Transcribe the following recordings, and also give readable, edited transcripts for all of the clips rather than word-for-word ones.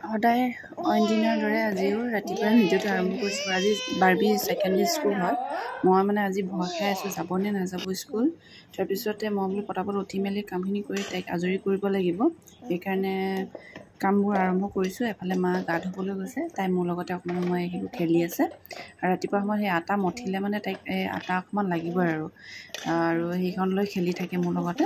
সদায় অইন দিনৰ দৰে আজিও ৰাতিপুৱা ভিডিঅ'টো আৰম্ভ কৰিছোঁ। আজি বাৰ্বি ছেকেণ্ডেৰী স্কুল হয়। মই মানে আজি ভয় খাই আছোঁ যাবনে নাযাব স্কুল। তাৰপিছতে মই বোলো পটাপট উঠি মেলি কামখিনি কৰি তাইক আজৰি কৰিব লাগিব। সেইকাৰণে কামবোৰ আৰম্ভ কৰিছোঁ। এফালে মা গা ধুবলৈ গৈছে, তাই মোৰ লগতে অকণমান সময় সেইবোৰ খেলি আছে। আৰু ৰাতিপুৱা সময়ত সেই আটা মঠিলে মানে তাইক এই আটা অকণমান লাগিবই আৰু সেইখন লৈ খেলি থাকে মোৰ লগতে।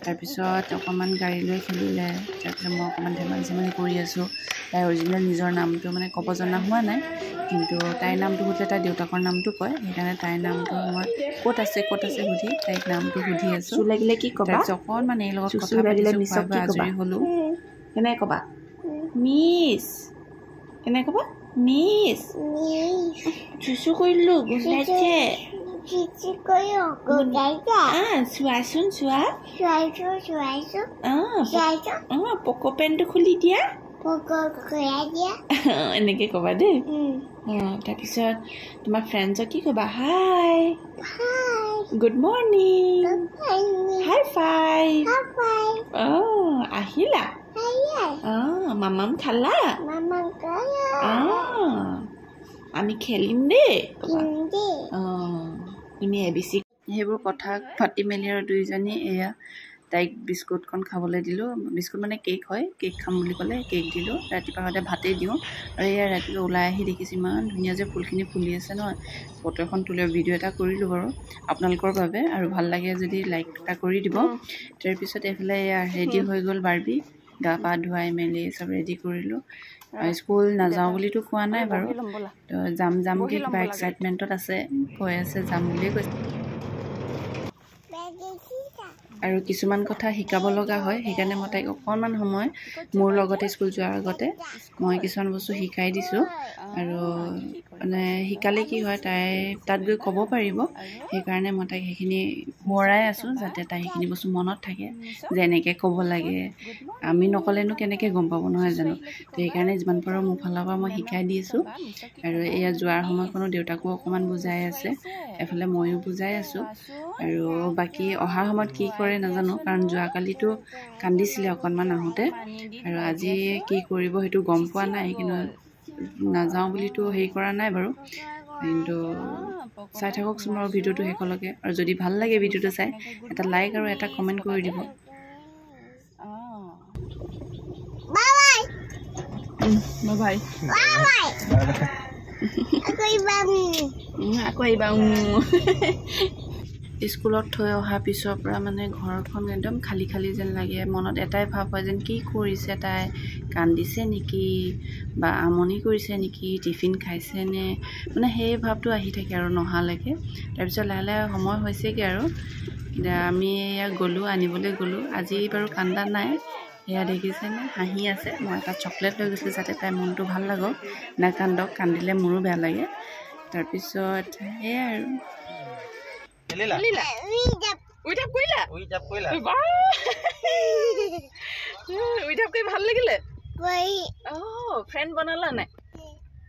তাৰপিছত অকণমান গাড়ী লৈ খেলিলে। তাৰপিছত মই অকণমান ধেমালি কৰি আছোঁ। তাইৰ অৰিজিনেল নিজৰ নামটো মানে ক'ব জনা হোৱা নাই, কিন্তু তাইৰ নামটো সুধিলে তাইৰ দেউতাকৰ নামটো কয়। সেইকাৰণে তাইৰ নামটো মই ক'ত আছে সুধি তাইক নামটো সুধি আছোঁ। চু লাগিলে কি ক'বা? তাৰপিছত অকণমান এই লগত কথা লাগিলে পাতিছোঁ, মিছক খোৱাই কি ক'বা? আজৰি হ'লোঁ। কেনেকৈ ক'বা? মিছ। কেনেকৈ ক'বা? মিছ। চুচু কৰিলোঁ, গোন্ধাইছে। চোৱাচোন চোৱা। পকো পেনটো খুলি দিয়া। এনেকৈ ক'বা দেই। তাৰপিছত তোমাৰ ফ্ৰেণ্ডছক কি ক'বা? হাই, গুড মৰ্ণিং, হাই ফাইভ। আহিলা? মামাম খালা? আমি খেলিম দেই। তুমি ABC সেইবোৰ কথা পাতি মেলি আৰু দুইজনী এয়া তাইক বিস্কুটখন খাবলৈ দিলোঁ। বিস্কুট মানে কেক হয়, কেক খাম বুলি ক'লে কেক দিলোঁ। ৰাতিপুৱা সদায় ভাতেই দিওঁ। আৰু এয়া ৰাতিপুৱা ওলাই আহি দেখিছোঁ ইমান ধুনীয়া যে ফুলখিনি ফুলি আছে নহয়। ফটো এখন তুলি ভিডিঅ' এটা কৰিলোঁ বাৰু আপোনালোকৰ বাবে, আৰু ভাল লাগে যদি লাইক এটা কৰি দিব। তাৰপিছত এইফালে এয়া ৰেডি হৈ গ'ল বাৰ্বি, গা পা ধুৱাই মেলি চব ৰেডি কৰিলোঁ। স্কুল নাযাওঁ বুলিতো কোৱা নাই বাৰু, তো যামকৈ কিবা এক্সাইটমেণ্টত আছে, কৈ আছে যাম বুলিয়ে কৈছে। আৰু কিছুমান কথা শিকাব লগা হয়, সেইকাৰণে মই তাইক অকণমান সময় মোৰ লগতে স্কুল যোৱাৰ আগতে মই কিছুমান বস্তু শিকাই দিছোঁ। আৰু মানে শিকালে কি হয় তাই তাত গৈ ক'ব পাৰিব। সেইকাৰণে মই তাইক সেইখিনি সোঁৱৰাই আছোঁ, যাতে তাই সেইখিনি বস্তু মনত থাকে যে এনেকৈ ক'ব লাগে। আমি নক'লেনো কেনেকৈ গম পাব নহয় জানো। তো সেইকাৰণে যিমান পাৰোঁ মোৰ ফালৰ পৰা মই শিকাই দি আছোঁ। আৰু এয়া যোৱাৰ সময়খনো দেউতাকো অকণমান বুজাই আছে, এফালে ময়ো বুজাই আছোঁ। আৰু বাকী অহাৰ সময়ত কি কৰে নাজানো, কাৰণ যোৱাকালিতো কান্দিছিলে অকণমান আহোঁতে, আৰু আজি কি কৰিব সেইটো গম পোৱা নাই। কিন্তু নাযাওঁ বুলিতো হেৰি কৰা নাই বাৰু, কিন্তু চাই থাককচোন বাৰু ভিডিঅ'টো শেষলৈকে। আৰু যদি ভাল লাগে ভিডিঅ'টো চাই এটা লাইক আৰু এটা কমেণ্ট কৰি দিব। বাই আকৌ আহিবা। স্কুলত থৈ অহাৰ পিছৰ পৰা মানে ঘৰখন একদম খালী খালী যেন লাগে। মনত এটাই ভাৱ হয় যেন কি কৰিছে তাই, কান্দিছে নেকি বা আমনি কৰিছে নেকি, টিফিন খাইছেনে, মানে সেই ভাৱটো আহি থাকে আৰু নহালৈকে। তাৰপিছত লাহে লাহে সময় হৈছেগৈ আৰু আমি এয়া আনিবলৈ গ'লোঁ। আজি বাৰু কান্দা নাই, সেয়া দেখিছেনে হাঁহি আছে। মই এটা চকলেট লৈ গৈছিলোঁ যাতে তাইৰ মনটো ভাল লাগক, নাকান্দক, কান্দিলে মোৰো বেয়া লাগে। তাৰপিছত সেয়াই আৰু ভাল লাগিলে। ফ্ৰেণ্ড বনালা নাই?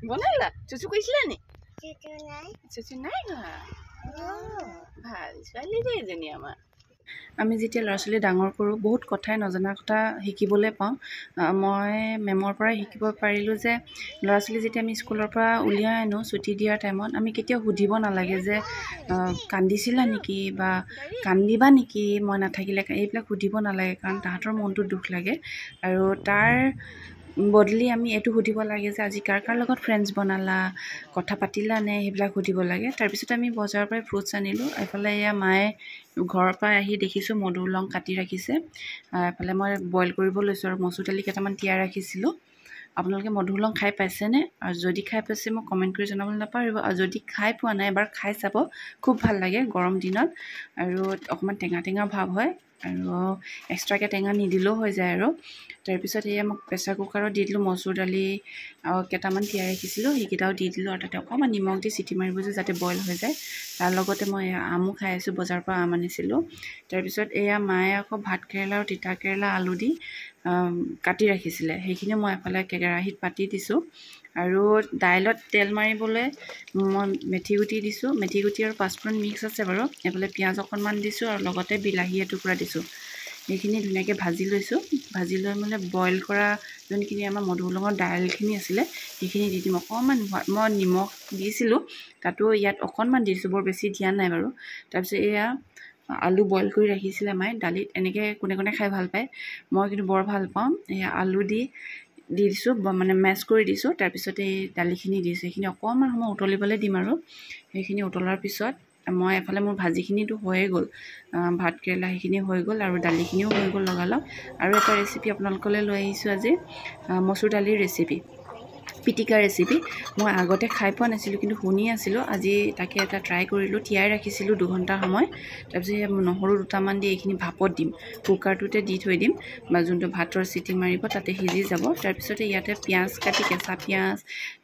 বনালা? চুচু কৰিছিলা নি? চুচু নাই কৰা। ভাল ছোৱালী দেই এজনী আমাৰ। আমি যেতিয়া ল'ৰা ছোৱালী ডাঙৰ কৰোঁ বহুত কথাই নজনা কথা শিকিবলৈ পাওঁ। মই মেমৰ পৰাই শিকিব পাৰিলোঁ যে ল'ৰা ছোৱালী যেতিয়া আমি স্কুলৰ পৰা উলিয়াই আনো ছুটি দিয়াৰ টাইমত, আমি কেতিয়াও সুধিব নালাগে যে কান্দিছিলা নেকি বা কান্দিবা নেকি মই নাথাকিলে, এইবিলাক সুধিব নালাগে, কাৰণ তাহাঁতৰ মনটো দুখ লাগে। আৰু তাৰ বদলি আমি এইটো সুধিব লাগে যে আজি কাৰ কাৰ লগত ফ্ৰেণ্ডছ বনালা, কথা পাতিলানে, সেইবিলাক সুধিব লাগে। তাৰপিছত আমি বজাৰৰ পৰাই ফ্ৰুটছ আনিলোঁ। এইফালে এয়া মায়ে ঘৰৰ পৰা আহি দেখিছোঁ মধুৰিআম কাটি ৰাখিছে। এইফালে মই বইল কৰিব লৈছোঁ, আৰু মচুৰ দালি কেইটামান তিয়াই ৰাখিছিলোঁ। আপোনালোকে মধুৰিআম খাই পাইছেনে? আৰু যদি খাই পাইছে মোক কমেণ্ট কৰি জনাবলৈ নাপাহৰিব। আৰু যদি খাই পোৱা নাই এবাৰ খাই চাব, খুব ভাল লাগে গৰম দিনত। আৰু অকণমান টেঙা টেঙা ভাৱ হয়, আৰু এক্সট্ৰাকৈ টেঙা নিদিলেও হৈ যায়। আৰু তাৰপিছত এয়া মোক প্ৰেছাৰ কুকাৰত দি দিলোঁ মচুৰ দালি, আৰু কেইটামান তিয়াই ৰাখিছিলোঁ সেইকেইটাও দি দিলোঁ। আৰু তাতে অকণমান নিমখ দি চিটি মাৰিব যে যাতে বইল হৈ যায়। তাৰ লগতে মই আমো খাই আছোঁ, বজাৰৰ পৰা আম আনিছিলোঁ। তাৰপিছত এয়া মায়ে আকৌ ভাত কেৰেলা আৰু তিতা কেৰেলা আলু দি কাটি ৰাখিছিলে, সেইখিনি মই এফালে কেৰাহীত পাতি দিছোঁ। আৰু দাইলত তেল মাৰিবলৈ মই মেথি গুটি দিছোঁ। মেথি গুটি আৰু পাঁচফোৰণ মিক্স আছে বাৰু। এইফালে পিঁয়াজ অকণমান দিছোঁ, আৰু লগতে বিলাহী এটুকুৰা দিছোঁ। সেইখিনি ধুনীয়াকৈ ভাজি লৈছোঁ ভাজি লৈ মানে বইল কৰা যোনখিনি আমাৰ মধুসোলেঙৰ দাইলখিনি আছিলে সেইখিনি দি দিম অকণমান মই নিমখ দিছিলোঁ তাতো ইয়াত অকণমান দিছোঁ বৰ বেছি দিয়া নাই বাৰু তাৰপিছত এয়া আলু বইল কৰি ৰাখিছিলে মায়ে দালিত এনেকৈ কোনে কোনে খাই ভাল পায় মই কিন্তু বৰ ভাল পাওঁ এয়া আলু দি দিছোঁ মানে মেছ কৰি দিছোঁ তাৰপিছত এই দালিখিনি দিছোঁ সেইখিনি অকণমান সময় উতলিবলৈ দিম আৰু সেইখিনি উতলাৰ পিছত মই এফালে মোৰ ভাজিখিনিতো হৈয়ে গ'ল ভাত কেৰেলা সেইখিনি হৈ গ'ল আৰু দালিখিনিও হৈ গ'ল লগালগ আৰু এটা ৰেচিপি আপোনালোকলৈ লৈ আহিছোঁ আজি মচুৰ দালিৰ ৰেচিপি পিটিকা ৰেচিপি মই আগতে খাই পোৱা নাছিলোঁ কিন্তু শুনি আছিলোঁ আজি তাকে এটা ট্ৰাই কৰিলোঁ তিয়াই ৰাখিছিলোঁ 2 ঘণ্টা সময় তাৰপিছত নহৰু দুটামান দি এইখিনি ভাপত দিম কুকাৰটোতে দি থৈ দিম বা যোনটো ভাতৰ চিটি মাৰিব তাতে সিজি যাব তাৰপিছতে ইয়াতে পিঁয়াজ কাটি কেঁচা পিঁয়াজ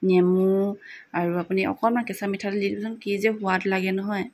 নেমু আৰু আপুনি অকণমান কেঁচা মিঠাতেল দি দিবচোন কি যে সোৱাদ লাগে নহয়